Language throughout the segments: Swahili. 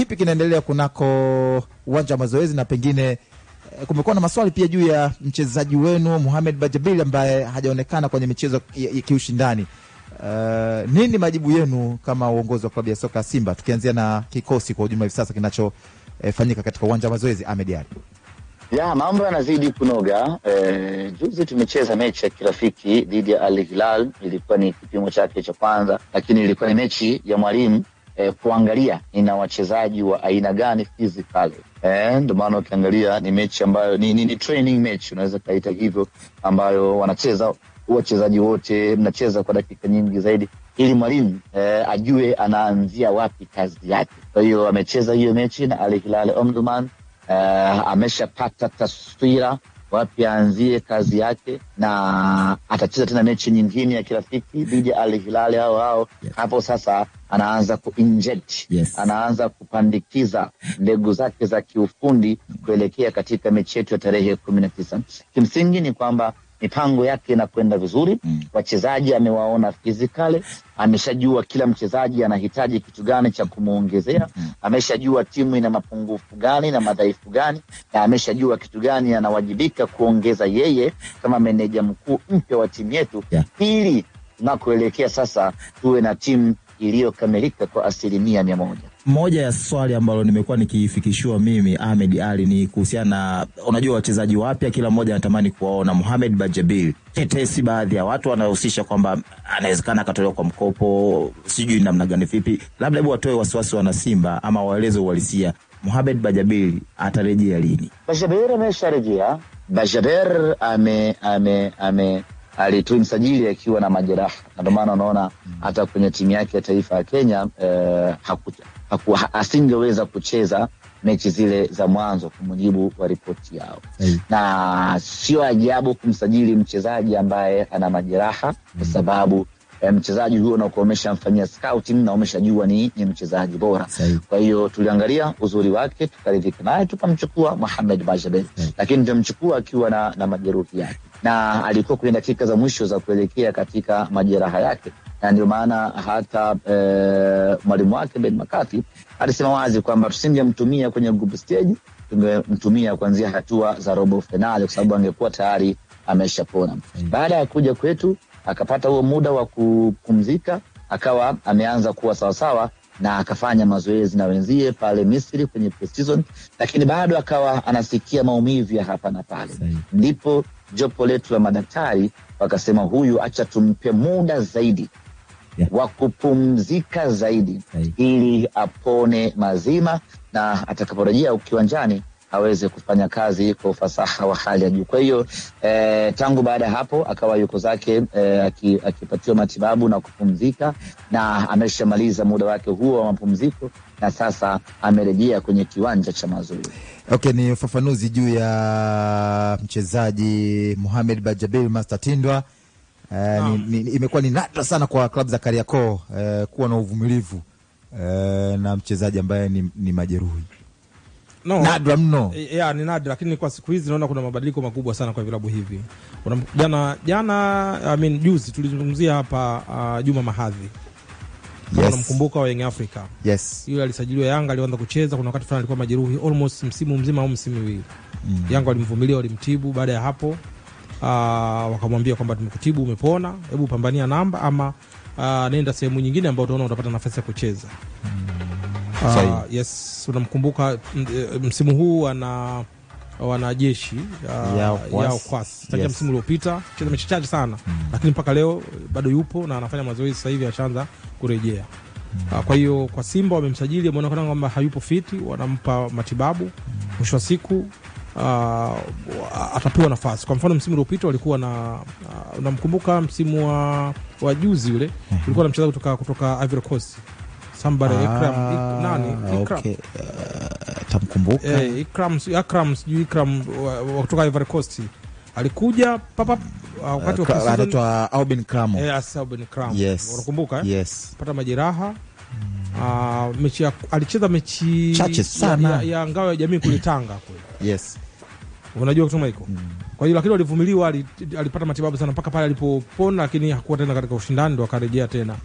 kipi kinaendelea kunako uwanja wa mazoezi, na pengine kumekuwa na maswali pia juu ya mchezaji wenu Mohamed Bajabil ambaye hajaonekana kwenye michezo ya kiushindani. Nini majibu yenu kama uongozi wa klabu ya soka Simba, tukianzia na kikosi kwa ujumla hivi sasa kinachofanyika katika uwanja wa mazoezi? Ahmed Ali. Ya, mambo yanazidi kunoga. Juzi tumecheza mechi ya kirafiki dhidi ya Al Hilal, ilikuwa ni kipimo chake cha kwanza, lakini ilikuwa ni mechi ya mwalimu kuangalia ina wachezaji wa aina gani physically. Ndio maana ukiangalia ni mechi ambayo ni training match, unaweza kaita hivyo, ambayo wanacheza wachezaji wote, mnacheza kwa dakika nyingi zaidi ili mwalimu ajue anaanzia wapi kazi yake. Kwa hiyo amecheza hiyo mechi na Al Hilal Omdurman, ameshapata taswira wapi aanzie kazi yake, na atacheza tena mechi nyingine ya kirafiki dhidi ya Al Hilal hao. Hapo sasa anaanza kuinject, anaanza kupandikiza mbegu zake za kiufundi kuelekea katika mechi yetu ya tarehe 19. Kimsingi ni kwamba mipango yake inakwenda vizuri. Wachezaji amewaona physically, ameshajua kila mchezaji anahitaji kitu gani cha kumuongezea, ameshajua timu ina mapungufu gani na madhaifu gani, na ameshajua kitu gani anawajibika kuongeza yeye kama meneja mkuu mpya wa timu yetu, ili tunakoelekea sasa tuwe na timu iliyokamilika kwa 100%. Moja ya swali ambalo nimekuwa nikifikishiwa mimi Ahmed Ali ni kuhusiana na, unajua wachezaji wapya kila mmoja anatamani kuwaona. Mohamed Bajabil, tetesi baadhi ya watu wanahusisha kwamba anawezekana akatolewa kwa mkopo, sijui namna gani vipi. Labda hebu watoe wasiwasi wana Simba ama waeleze uhalisia, Mohamed Bajabil atarejea lini? Bajabil amesharejea. Bajabil alitumsajili akiwa na majeraha, ndio maana unaona hata kwenye timu yake ya taifa ya Kenya asingeweza kucheza mechi zile za mwanzo kwa mujibu wa ripoti yao. Na sio ajabu kumsajili mchezaji ambaye ana majeraha, kwa sababu mchezaji huyo unakuwa umeshamfanyia scouting na umeshajua ni mchezaji bora. Kwa hiyo tuliangalia uzuri wake, tukaridhika naye, tukamchukua Mohamed Bajabil. Lakini tumemchukua akiwa na majeruhi yake, na alikuwa kwenye dakika za mwisho za kuelekea katika majeraha yake, na ndio maana hata mwalimu wake Ben McCarthy alisema wazi kwamba tusingemtumia kwenye group stage, tungemtumia kuanzia hatua za robo finali, kwa sababu angekuwa tayari ameshapona. Baada ya kuja kwetu akapata huo muda wa kupumzika, akawa ameanza kuwa sawasawa na akafanya mazoezi na wenzie pale Misri kwenye pre-season, lakini bado akawa anasikia maumivu ya hapa na pale. Ndipo jopo letu la madaktari wakasema huyu acha tumpe muda zaidi wa kupumzika zaidi ili apone mazima, na atakaporejea ukiwanjani aweze kufanya kazi kwa ufasaha wa hali ya juu. Kwa hiyo tangu baada hapo akawa yuko zake akipatiwa matibabu na kupumzika, na ameshamaliza muda wake huo wa mapumziko, na sasa amerejea kwenye kiwanja cha mazoezi. Okay, ni ufafanuzi juu ya mchezaji Mohamed Bajabil Master Tindwa. Imekuwa ni nadra sana kwa klabu za Kariakoo kuwa na uvumilivu na mchezaji ambaye ni majeruhi. Nadra mno. Ni nadra, lakini kwa siku hizi naona kuna mabadiliko makubwa sana kwa vilabu hivi. Jana juzi tulizungumzia hapa Juma Mahadhi. Unamkumbuka wa Young Africa? Yule alisajiliwa Yanga, alianza kucheza, kuna wakati fulani alikuwa majeruhi almost msimu mzima au msimu miwili. Yanga walimvumilia, walimtibu. Baada ya hapo wakamwambia kwamba tumekutibu, umepona, hebu pambania namba ama nenda sehemu nyingine ambayo utaona utapata nafasi ya kucheza. Unamkumbuka msimu huu wana jeshi yao kwasi. Tangia msimu uliopita cheza mechi chache sana, lakini mpaka leo bado yupo na anafanya mazoezi sasa hivi, ashaanza kurejea. Kwa hiyo kwa Simba wamemsajili, wameonekana kwamba hayupo fiti, wanampa matibabu, mwisho wa siku atapewa nafasi. Kwa mfano msimu uliopita walikuwa na unamkumbuka msimu wa juzi ule, ulikuwa na mchezaji kutoka Ivory Coast, somebody Ikram tamkumbuka Ikram kutoka Ivory Coast, alikuja wakati wa season, anaitwa Aubin Kramo. Aubin Kramo, unakumbuka? Pata majeraha. Alicheza mechi chache sana ya ngao ya jamii kule Tanga kule. Unajua kutuma iko. Kwa hiyo lakini walivumiliwa, alipata matibabu sana mpaka pale alipopona, lakini hakuwa tena katika ushindani, ndo akarejea tena.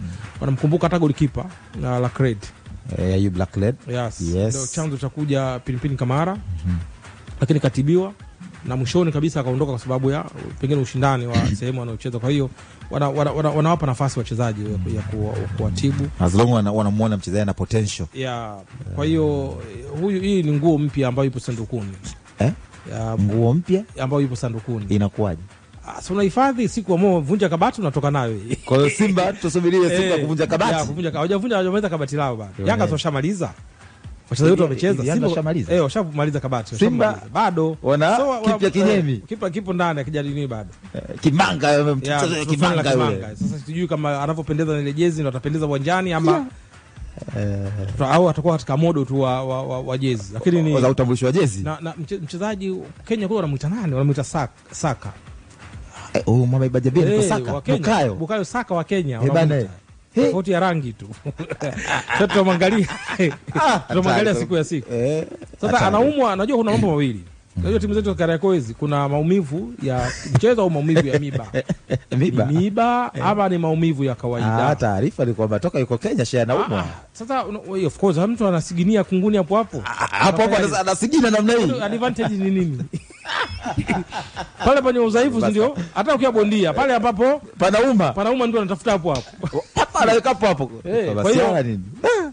Wanamkumbuka hata golikipa la Cred. You Black Led. Yes. Ndio chanzo cha kuja Pilipili Kamara. Lakini katibiwa na mwishoni kabisa akaondoka kwa sababu ya pengine ushindani wa sehemu wanaocheza. Kwa hiyo wanawapa nafasi wachezaji ya kuwatibu. As long wanamuona mchezaji na potential. Kwa hiyo hii ni nguo mpya ambayo ipo sandukuni. Nguo mpya ambayo ipo sandukuni. Inakuwaje? So unahifadhi siku ambayo vunja kabati unatoka nayo. Kwa hiyo Simba tusubirie siku ya kuvunja kabati. Hawajavunja kabati lao bado. Yanga washamaliza. Wachezaji wote wamecheza. Simba washamaliza. Washamaliza kabati. Simba bado wana kipya kinyemi. Kipo ndani akijali nini bado. Kimanga mchezo kimanga yule. Sasa sijui kama anavyopendeza na ile jezi ndio atapendeza uwanjani ama au atakuwa katika modo tu wa jezi. Lakini ni za utambulisho wa jezi. Na mchezaji Kenya kule wanamuita nani? Wanamuita Saka. Mohamed Bajaber kwa Saka. Bukayo Saka wa Kenya wanamuita. Tofauti ya rangi tu. Sasa tunamwangalia siku ya siku. Sasa anaumwa, najua kuna mambo mawili. Unajua timu zetu za Kariakoo hizi kuna maumivu ya mchezo au maumivu ya miba. Miba ama ni maumivu ya kawaida. Taarifa ni kwamba toka yuko Kenya shia anaumwa. Sasa of course mtu anasiginia kunguni hapo. Hapo anasigina namna hii. Advantage ni nini? Pale penye udhaifu ndio hata ukiwa bondia pale ambapo panauma ndio anatafuta hapo. Hapa anaweka hapo. Kwa hiyo nini?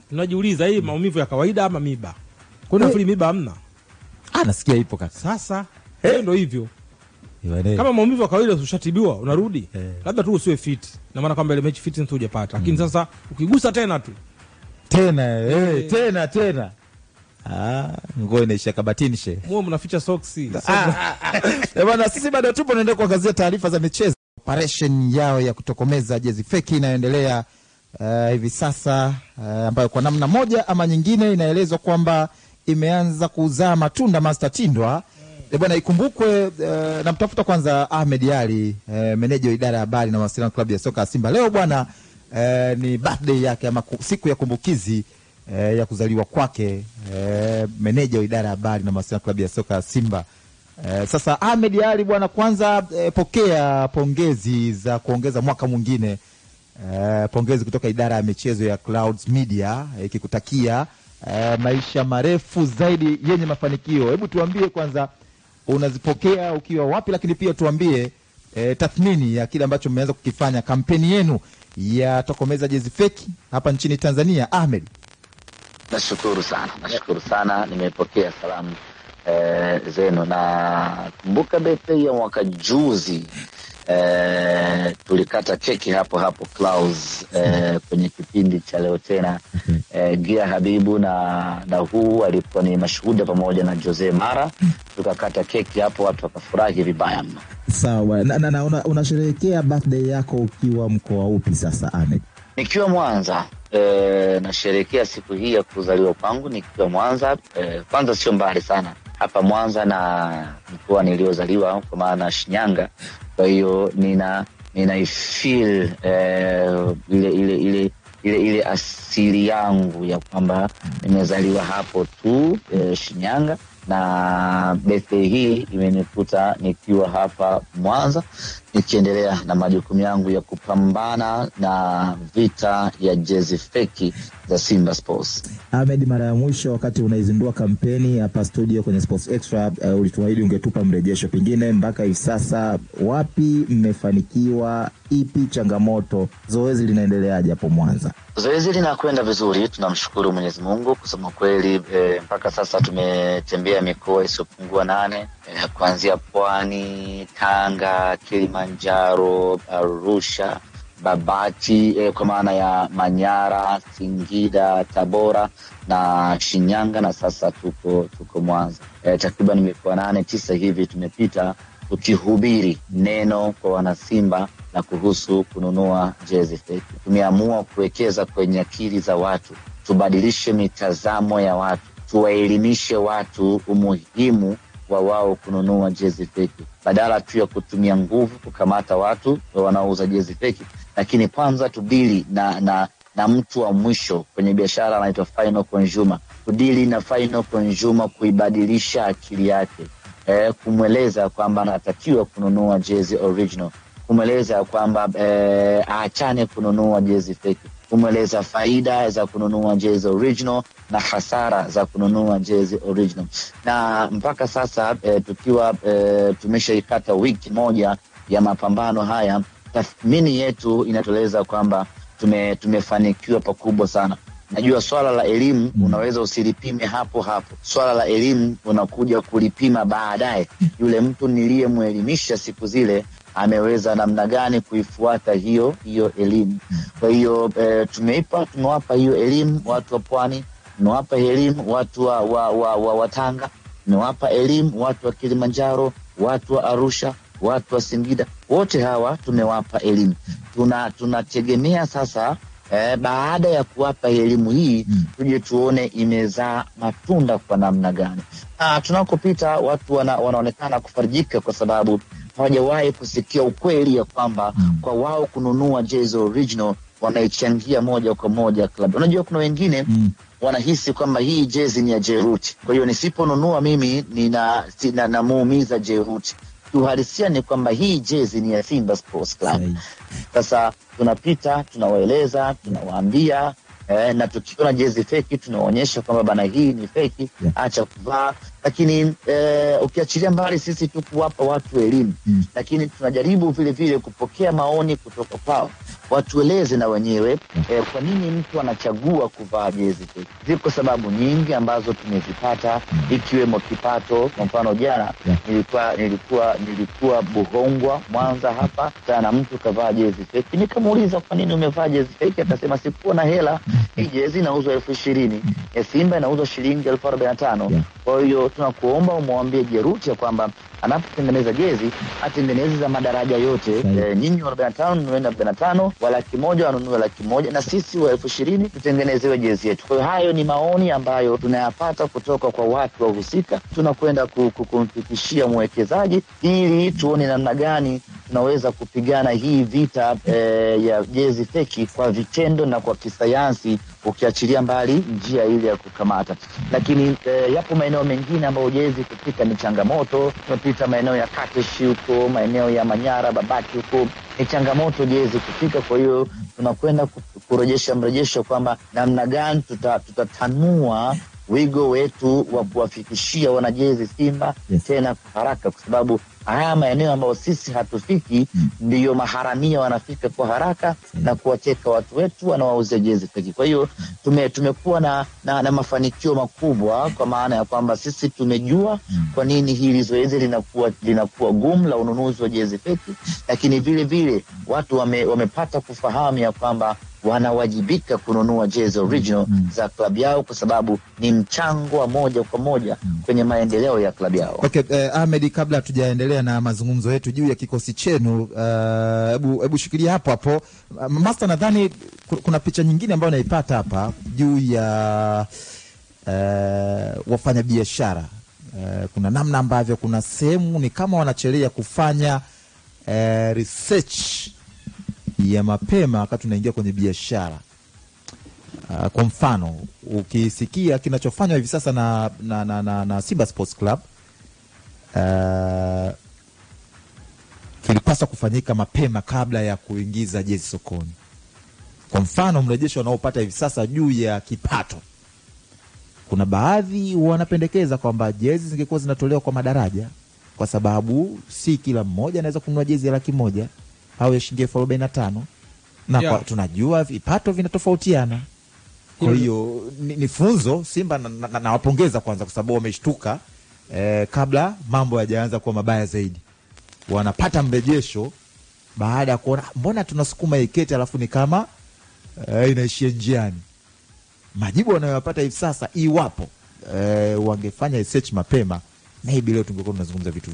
Tunajiuliza hii maumivu ya kawaida ama miba? Kuna free miba hamna. Nasikia ipo kaka. Sasa ndio hivyo. Kama maumivu ya kawaida ushatibiwa unarudi. Labda tu usiwe fit. Na maana kwamba ile mechi fitness hujapata. Lakini sasa ukigusa tena tena. Nguo inaisha kabatini she. Muo mnaficha soksi. Bwana sisi bado tupo tunaendelea kuangazia taarifa za michezo. Operation yao ya kutokomeza jezi feki inaendelea hivi sasa ambayo kwa namna moja ama nyingine inaelezwa kwamba imeanza kuzaa matunda. Master Tindwa bwana, ikumbukwe namtafuta kwanza Ahmed Ali, meneja wa idara ya habari na mawasiliano klabu ya soka Simba. Leo bwana ni birthday yake ama siku ya kumbukizi ya kuzaliwa kwake, meneja wa idara ya habari na mawasiliano klabu ya soka Simba. Sasa Ahmed Ali bwana, kwanza pokea pongezi za kuongeza mwaka mwingine. Pongezi kutoka idara ya michezo ya Clouds Media ikikutakia maisha marefu zaidi yenye mafanikio. Hebu tuambie kwanza unazipokea ukiwa wapi, lakini pia tuambie tathmini ya kile ambacho mmeanza kukifanya, kampeni yenu ya tokomeza jezi feki hapa nchini Tanzania. Ahmed. Nashukuru sana. Nimepokea salamu zenu na kumbuka birthday ya mwaka juzi tulikata keki hapo Clouds kwenye kipindi cha leo tena. Gia Habibu na huu alikuwa ni mashuhuda pamoja na Jose Mara, tukakata keki hapo, watu wakafurahi vibaya mno. Sawa. Na unasherehekea birthday yako ukiwa mkoa upi sasa Ahmed? Nikiwa Mwanza. Nasherehekea siku hii ya kuzaliwa kwangu nikiwa Mwanza. Kwanza sio mbali sana hapa Mwanza na mkoa niliozaliwa kwa maana Shinyanga. Kwa hiyo ninaifeel ile asili yangu ya kwamba nimezaliwa hapo tu Shinyanga, na birthday hii imenikuta nikiwa hapa Mwanza nikiendelea na majukumu yangu ya kupambana na vita ya jezi feki za Simba Sports. Ahmed, mara ya mwisho wakati unaizindua kampeni hapa studio kwenye Sports Extra ulituahidi ungetupa mrejesho, pengine mpaka hivi sasa wapi mmefanikiwa, ipi changamoto, zoezi linaendeleaje hapo Mwanza? Zoezi linakwenda vizuri, tunamshukuru Mwenyezi Mungu. Kusema kweli mpaka sasa tumetembea mikoa isiyopungua 8 kuanzia Pwani, Tanga, Kilimanjaro, Arusha, Babati kwa maana ya Manyara, Singida, Tabora na Shinyanga, na sasa tuko Mwanza. Takriban mikoa 8-9 hivi tumepita tukihubiri neno kwa wanasimba na kuhusu kununua jezi feki. Tumeamua kuwekeza kwenye akili za watu, tubadilishe mitazamo ya watu, tuwaelimishe watu umuhimu wa wao kununua jezi feki, badala tu ya kutumia nguvu kukamata watu wanaouza jezi feki. Lakini kwanza tudili na mtu wa mwisho kwenye biashara anaitwa final consumer. Tudili na final consumer, kuibadilisha akili yake, kumweleza kwamba anatakiwa kununua jezi original, kumweleza kwamba aachane kununua jezi feki. kumweleza faida za kununua jezi original na hasara za kununua jezi original. Na mpaka sasa tukiwa tumeshaikata wiki moja ya mapambano haya, tathmini yetu inatueleza kwamba tumefanikiwa pakubwa sana. Najua swala la elimu unaweza usilipime hapo hapo. Swala la elimu unakuja kulipima baadaye. Yule mtu niliyemuelimisha siku zile ameweza namna gani kuifuata hiyo elimu. Kwa hiyo tumewapa hiyo elimu watu wa Pwani, tumewapa elimu watu wa Tanga, tumewapa elimu watu wa Kilimanjaro, watu wa Arusha, watu wa Singida. Wote hawa tumewapa elimu. Tunategemea sasa baada ya kuwapa elimu hii tuje tuone imezaa matunda kwa namna gani. Tunakopita watu wanaonekana kufarijika kwa sababu hawajawahi kusikia ukweli ya kwamba kwa wao kununua jezi original wanaichangia moja kwa moja club. Unajua kuna wengine wanahisi kwamba hii jezi ni ya Jeruti, kwa hiyo nisiponunua mimi namuumiza Jeruti. Uhalisia ni kwamba hii jezi ni ya Simba Sports Club. Sasa tunapita, tunawaeleza, tunawaambia na tukiona jezi feki tunaonyesha kwamba bana hii ni feki, acha kuvaa. Lakini ukiachilia mbali sisi tu kuwapa watu elimu, lakini tunajaribu vile vile kupokea maoni kutoka kwao. Watueleze na wenyewe kwa nini mtu anachagua kuvaa jezi feki. Ziko sababu nyingi ambazo tumezipata, ikiwemo kipato. Kwa mfano jana nilikuwa Buhongwa Mwanza hapa, na mtu kavaa jezi feki. Nikamuuliza kwa nini umevaa jezi feki? Akasema sikuwa na hela, hii jezi inauzwa 20,000, ya Simba inauzwa shilingi 45,000. Kwa hiyo tunakuomba umwambie Jeruti ya kwamba anapotengeneza jezi atengeneze za madaraja yote. Nyinyi wa 45 nuenda 45, wa 100,000 wanunue 100,000, na sisi wa 20,000 tutengenezewe jezi yetu. Kwa hiyo hayo ni maoni ambayo tunayapata kutoka kwa watu wahusika. Tunakwenda kumfikishia mwekezaji ili tuone namna gani tunaweza kupigana hii vita ya jezi feki kwa vitendo na kwa kisayansi, ukiachilia mbali njia ile ya kukamata. Lakini yapo maeneo mengine ambayo jezi kufika ni changamoto. Tunapita maeneo ya Kateshi huko, maeneo ya Manyara, Babati huko, ni changamoto jezi kufika. Kwa hiyo tunakwenda kurejesha mrejesho kwamba namna gani tutatanua wigo wetu wa kuwafikishia wanajezi Simba tena kwa haraka, kwa sababu haya maeneo ambayo sisi hatufiki ndiyo maharamia wanafika kwa haraka na kuwateka watu wetu wanawauzia jezi feki. Kwa hiyo tumekuwa na mafanikio makubwa, kwa maana ya kwamba sisi tumejua kwa nini hili zoezi linakuwa gumu la ununuzi wa jezi feki, lakini vile vile watu wamepata kufahamu ya kwamba wanawajibika kununua jezi original za klabu yao, kwa sababu ni mchango wa moja kwa moja kwenye maendeleo ya klabu yao. Okay, Ahmed, kabla tujaendelea na mazungumzo yetu juu ya kikosi chenu, hebu shikilia hapo. Master, nadhani kuna picha nyingine ambayo naipata hapa juu ya wafanyabiashara. Kuna namna ambavyo kuna sehemu ni kama wanachelea kufanya research ya mapema wakati tunaingia kwenye biashara. Kwa mfano, ukisikia kinachofanywa hivi sasa na Simba Sports Club, kilipaswa kufanyika mapema kabla ya kuingiza jezi sokoni. Kwa mfano, mrejesho wanaopata hivi sasa juu ya kipato, kuna baadhi wanapendekeza kwamba jezi zingekuwa zinatolewa kwa madaraja, kwa sababu si kila mmoja anaweza kununua jezi ya 100,000 au ya shilingi 45,000, na tunajua vipato vinatofautiana. Kwa hiyo ni funzo. Simba na wapongeza kwanza, kwa sababu wameshtuka kabla mambo hayajaanza kuwa mabaya zaidi. Wanapata mrejesho baada ya kuona mbona tunasukuma ikete alafu ni kama inaishia njiani. Majibu wanayopata hivi sasa, iwapo wangefanya research mapema, maybe leo tungekuwa tunazungumza vitu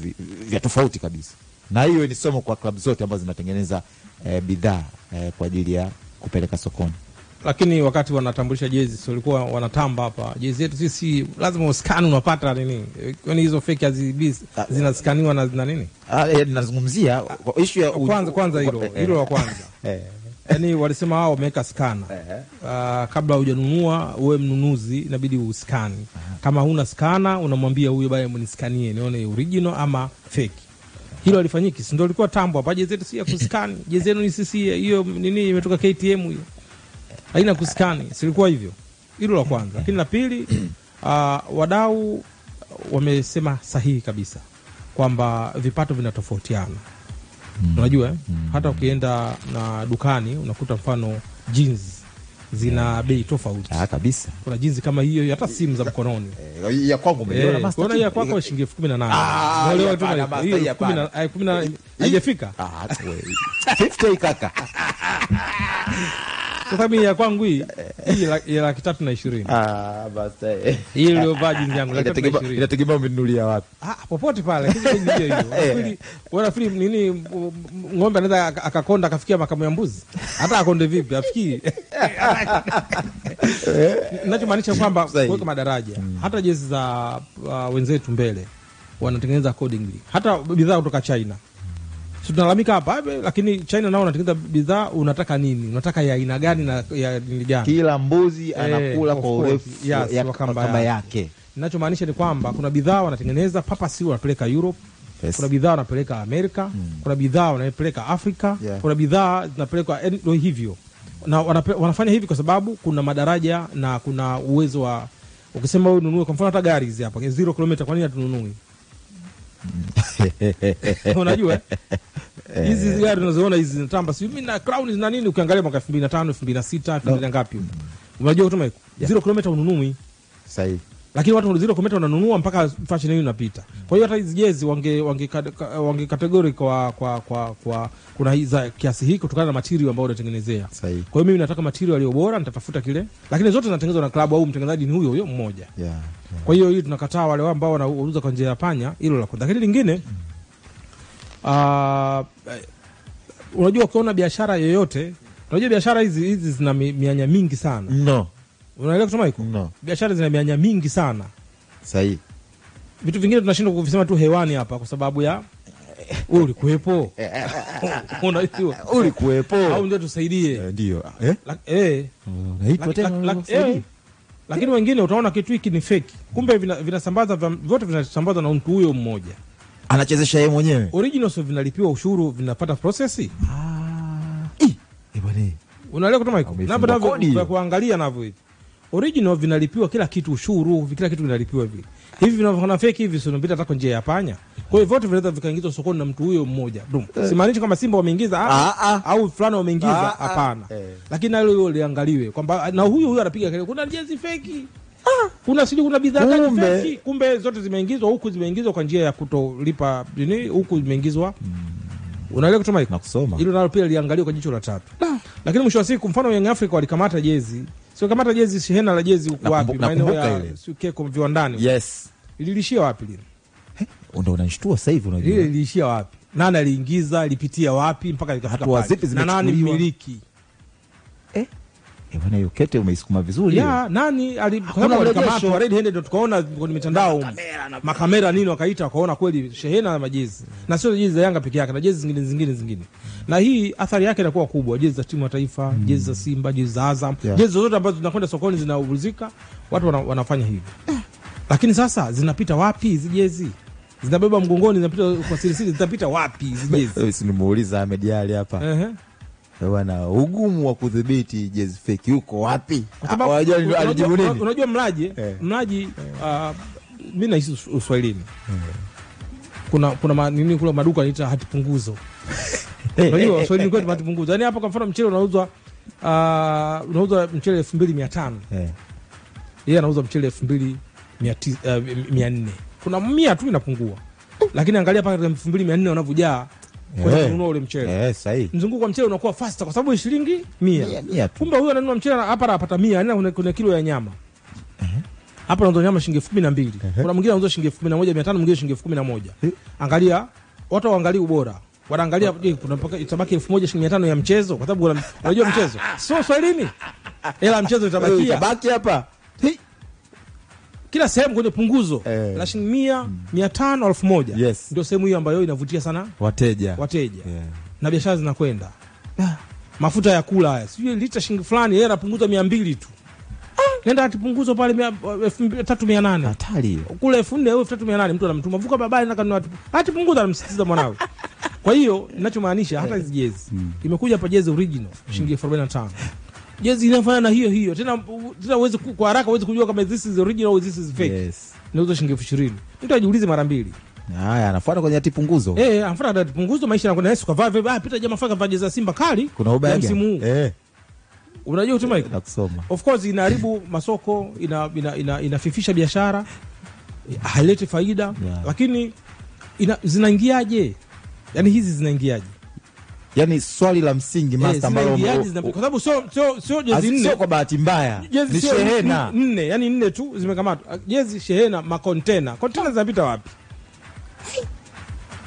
vya tofauti kabisa. Na hiyo ni somo kwa klabu zote ambazo zinatengeneza bidhaa kwa ajili ya kupeleka sokoni. Lakini wakati wanatambulisha jezi, so walikuwa wanatamba hapa, jezi yetu sisi lazima uscan unapata nini? Kwani hizo fake zinaskaniwa na nini? Ninazungumzia issue ya kwanza hilo la kwanza. Yaani walisema wao wameweka scanner. Kabla hujanunua wewe mnunuzi inabidi uscan. Kama huna scanner unamwambia huyo baya mniskanie nione original ama fake. Hilo alifanyiki, si ndio? Ilikuwa tambo hapa, jezi yetu si ya kuscan, jezi yenu ni sisi hiyo nini imetoka KTM hiyo. haina kuskani, silikuwa hivyo. Hilo la kwanza. Lakini la pili, wadau wamesema sahihi kabisa kwamba vipato vinatofautiana. Unajua hata ukienda na dukani unakuta mfano jeans zina bei tofauti. Kabisa. Kuna jeans kama hiyo hata simu za mkononi. Ya kwangu umeiona master. Kuna ya kwako shilingi 18. Leo tu hiyo 10 haijafika. 50 kaka. Sasa mimi ya kwangu hii ya 320. Basta. Hii ndio jeans yangu 320. Inategemea umenunulia wapi. Popote pale. Lakini hiyo. Nafikiri nini ng'ombe anaweza akakonda akafikia makamu ya mbuzi. Hata akonde vipi afikii. Ninachomaanisha kwamba kuweka madaraja. Hata jezi za wenzetu mbele wanatengeneza accordingly. Hata bidhaa kutoka China. Tunalalamika hapa, lakini China nao wanatengeneza bidhaa. Unataka nini? Unataka ya aina gani na ya nini gani? Kila mbuzi anakula kwa urefu ya kamba yake. Ninachomaanisha ni kwamba kuna bidhaa wanatengeneza purposely wanapeleka Europe. Yes. Kuna bidhaa wanapeleka Amerika. Kuna bidhaa wanapeleka Afrika. Kuna bidhaa zinapelekwa hivyo. Na wanafanya hivi kwa sababu kuna madaraja na kuna uwezo wa, ukisema wewe ununue kwa mfano hata gari hizi hapa 0 km, kwa nini hatununui? Unajua hizi gari unazoona hizi zinatamba, si mimi na Crown zina nini, ukiangalia mwaka 2005 2006 2000 ngapi, unajua kama 0 km ununui sahihi, lakini watu 0 km wananunua mpaka fashion hiyo inapita. Kwa hiyo hata hizi jezi wange category kwa kuna hizi kiasi hiki kutokana na material ambayo unatengenezea. Kwa hiyo mimi nataka material iliyo bora, nitatafuta kile, lakini zote zinatengenezwa na club au mtengenezaji ni huyo mmoja. Kwa hiyo hii tunakataa wale ambao wanauza kwa njia ya panya, hilo la kwanza. Lakini lingine unajua ukiona biashara yoyote, unajua biashara hizi zina mianya mingi sana. Unaelewa kusema hiko? Biashara zina mianya mingi sana. Sahihi. Vitu vingine tunashindwa kuvisema tu hewani hapa kwa sababu ya ulikuwepo. Unajua ulikuwepo au ndio tusaidie. Ndio. Unaitwa tena. Lakini wengine utaona kitu hiki ni fake. Kumbe vinasambaza vyote vinasambazwa na mtu huyo mmoja. Anachezesha yeye mwenyewe. Originals vinalipiwa ushuru, vinapata process. Bwana. Unaelewa kutoka hiko? Na baada kuangalia navyo hivi. Original vinalipiwa kila kitu ushuru, kila kitu vinalipiwa hivi. Hivi vinavyofanana fake hivi sio vinapita hata kwa njia ya panya. Kwa hiyo vote vinaweza vikaingizwa sokoni na mtu huyo mmoja. Simaanishi kama Simba wameingiza au fulani wameingiza, hapana. Lakini hilo liangaliwe kwamba na huyo anapiga kelele kuna jezi fake. Kuna sidi kuna bidhaa gani fake? Kumbe zote zimeingizwa huku, zimeingizwa kwa njia ya kutolipa nini, huku zimeingizwa. Unaelewa kutoka hiko? Nakusoma. Hilo nalo pia liangaliwe kwa jicho la tatu. Lakini mwisho wa siku mfano Young Africa walikamata jezi. Sio kamata jezi, shehena la jezi huko wapi? Maeneo ya Keko viwandani. Yes. Ililishia wapi lile? Ndio unanishtua sasa hivi unajua. Ile ilishia wapi? Nani aliingiza, ilipitia wapi mpaka ikafika pale? Na nani mmiliki? Bwana hiyo kete umeisukuma vizuri. Nani alikamata red handed, tukaona kwenye mitandao makamera nini wakaita wakaona kweli shehena ya majezi. Na sio jezi za Yanga peke yake, na jezi zingine. Na hii athari yake inakuwa kubwa, jezi za timu ya taifa, jezi za Simba, jezi za Azam, jezi zote ambazo zinakwenda sokoni zinauzika, watu wanafanya hivi. Lakini sasa zinapita wapi hizi jezi? Zinabeba mgongoni, zinapita kwa siri, zitapita wapi hizi jezi? Sinimuuliza Ahmed Ali hapa. Bwana, ugumu wa kudhibiti jezi fake uko wapi? Alijibu nini? Unajua mlaji mimi naishi Uswahilini. Kuna nini kule maduka yanaita hati punguzo. Unajua Uswahilini kwetu hati punguzo. Yaani hapa kwa mfano mchele unauza mchele 2200. Yeye anauza mchele 2400. Kuna 100 tu inapungua. Lakini angalia paka 2400 wanavyojaa kwa kununua ule mchele. Sahihi. Mzunguko wa mchele unakuwa faster kwa sababu shilingi 100. Kumbe huyu ananunua mchele hapa anapata 100, yani kuna kilo ya nyama. Hapa anauza nyama shilingi 12,000. Kuna mwingine anauza shilingi 11,500, mwingine shilingi 11,000. Angalia, watu waangalie ubora. Wanaangalia kuna mpaka itabaki 1,500 ya mchezo kwa sababu unajua mchezo. Sio Swahilini. Ila mchezo itabaki hapa. Kila sehemu kwenye punguzo la shilingi 100, 500, 1000. Ndio sehemu hiyo ambayo inavutia sana wateja. Na biashara zinakwenda. Mafuta ya kula haya. Sio lita shilingi fulani, yeye anapunguza 200 tu. Nenda atipunguzo pale 3,800. Hatari hiyo. Kule 4,3,800 mtu anamtuma vuka babaya na kanunua atipunguza, anamsitiza mwanawe. Kwa hiyo ninachomaanisha hata hizo jezi imekuja hapa jezi original shilingi 45. jezi inafanya na hiyo tena uweze kwa haraka uweze kujua kama this is original or this is fake. Yes. Nauza shilingi 20,000. Mtu ajiulize mara mbili. Haya, anafuata kwenye punguzo. Anafuata hadi punguzo, maisha yanakwenda Yesu kavaa pita jamaa faka vaa jezi Simba kali. Kuna ubaya msimu. Unajua utumaika? Nakusoma. Of course inaharibu masoko, inafifisha biashara, haileti faida, lakini zinaingiaje? Yaani hizi zinaingiaje? Yaani swali la msingi master ambalo kwa sababu sio jezi 4 sio kwa bahati mbaya. Ni shehena 4, yani 4 tu zimekamatwa. Jezi shehena makontena. Kontena zinapita wapi?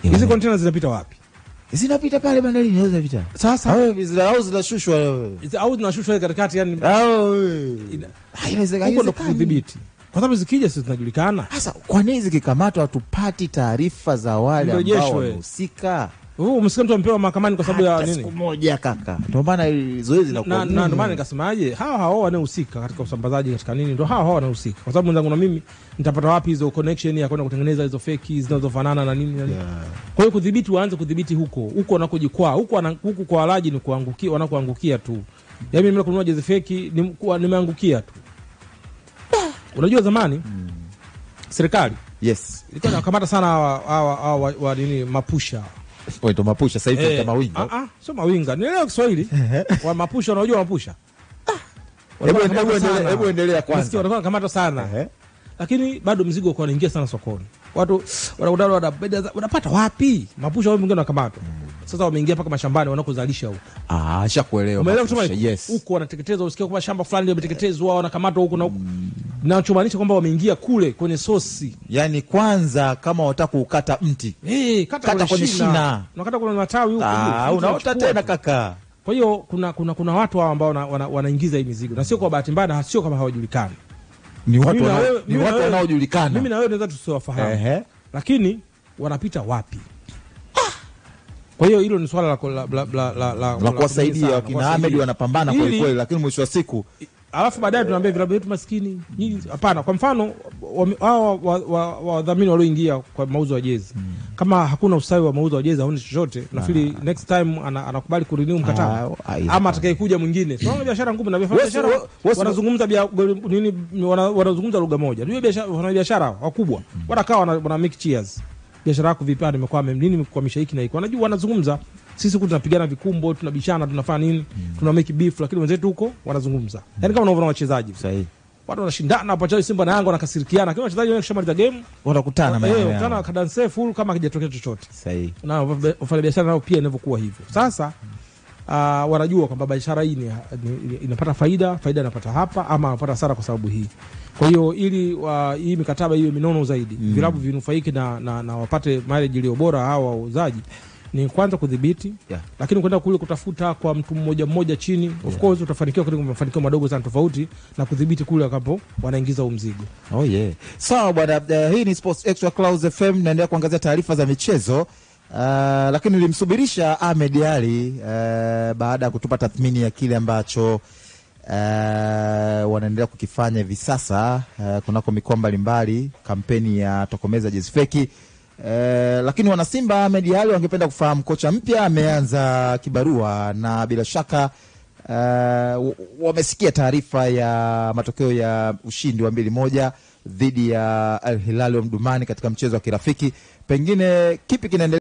Hizi kontena zinapita wapi? Zinapita pale bandarini, hizo zinapita. Sasa au zinashushwa au zinashushwa katikati, yani haiwezekani huko kudhibiti. Kwa sababu zikija sisi tunajulikana. Sasa kwa nini zikikamatwa hatupati taarifa za wale ambao wanahusika? Umesikia mtu ampewa mahakamani kwa sababu ya nini? Siku moja kaka. Ndio maana zoezi la na ndio maana nikasemaje, hao wanahusika katika usambazaji katika nini, ndio hao wanahusika. Kwa sababu mwenzangu na mimi nitapata wapi hizo connection ya kwenda kutengeneza hizo fake zinazofanana na nini? Kwa hiyo kudhibiti, waanze kudhibiti huko wanakojikwaa, huku kwa walaji ni kuangukia, wanakoangukia tu. Yaani mimi kununua jezi fake nimeangukia tu. Unajua zamani serikali ilikuwa inakamata sana wa nini mapusha. Waito mapusha sasa hivi kama mawinga. Sio mawinga. Nielewa Kiswahili. Wa mapusha, unajua mapusha? Hebu endelea kwanza. Wanakuwa kamata sana. Lakini bado mzigo uko unaingia sana sokoni. Watu wanapata wapi? Mapusha wao mwingine wanakamata. Sasa wameingia paka mashambani wanakozalisha huko. Shakuelewa. Umeelewa kusema huko wanateketeza, usikie kwa shamba fulani limeteketezwa, wanakamatwa huko na huko. Na chomaanisha kwamba wameingia kule kwenye sosi. Yaani kwanza kama unataka kukata mti, kata kwenye shina. Unakata kwenye matawi huko. Unaota tena kaka. Kwa hiyo kuna watu ambao wanaingiza hii mizigo. Na sio kwa bahati mbaya, sio kama hawajulikani. Ni watu wanaojulikana. Mimi na wewe tunaweza tusiwafahamu. Lakini wanapita wapi? Kwa hiyo hilo ni swala la kuwasaidia kina Ahmed, wanapambana kwa kweli, lakini mwisho wa siku alafu baadaye tunaambia vilabu vyetu maskini nyinyi. Hapana. Kwa mfano hao wadhamini walioingia kwa mauzo ya jezi, kama hakuna ustawi wa mauzo ya jezi haoni chochote, nafikiri next time anakubali kurenew mkataba ama atakayekuja mwingine. Tunaona biashara ngumu na biashara wanazungumza nini, wanazungumza lugha moja. Ndio biashara, wana biashara wakubwa wanakaa wana make cheers. Biashara yako vipi? Nimekuwa nini, nimekuamisha hiki na hiki. Wanajua wanazungumza. Sisi huku tunapigana vikumbo, tunabishana, tunafanya nini, tuna make beef, lakini wenzetu huko wanazungumza. Yaani kama unaona wachezaji sahihi, watu wanashindana hapo, cha Simba na Yanga wanakasirikiana, lakini wachezaji wengi kishamaliza game wanakutana wanakutana kadanse full kama hakijatokea chochote. Sahihi. Na wafanya biashara nao pia inavyokuwa hivyo. Sasa wanajua kwamba biashara hii inapata faida inapata hapa ama anapata hasara kwa sababu hii. Kwa hiyo ili hii mikataba hiyo minono zaidi, vilabu vinufaike na wapate mileage iliyo bora hawa wauzaji, ni kwanza kudhibiti, lakini kwenda kule kutafuta kwa mtu mmoja chini, of course utafanikiwa kwa mafanikio madogo sana tofauti na kudhibiti kule ambapo wanaingiza mzigo. Sawa bwana, hii ni Sports Extra Clouds FM, naendelea kuangazia taarifa za michezo. Lakini nilimsubirisha Ahmed Ally baada ya kutupa tathmini ya kile ambacho wanaendelea kukifanya hivi sasa kunako mikoa mbalimbali, kampeni ya tokomeza jezi feki. Lakini wana Simba, Ahmed Ally wangependa kufahamu kocha mpya ameanza kibarua, na bila shaka wamesikia taarifa ya matokeo ya ushindi wa 2-1 dhidi ya Al Hilal Omdurman katika mchezo wa kirafiki. Pengine kipi kinaendelea?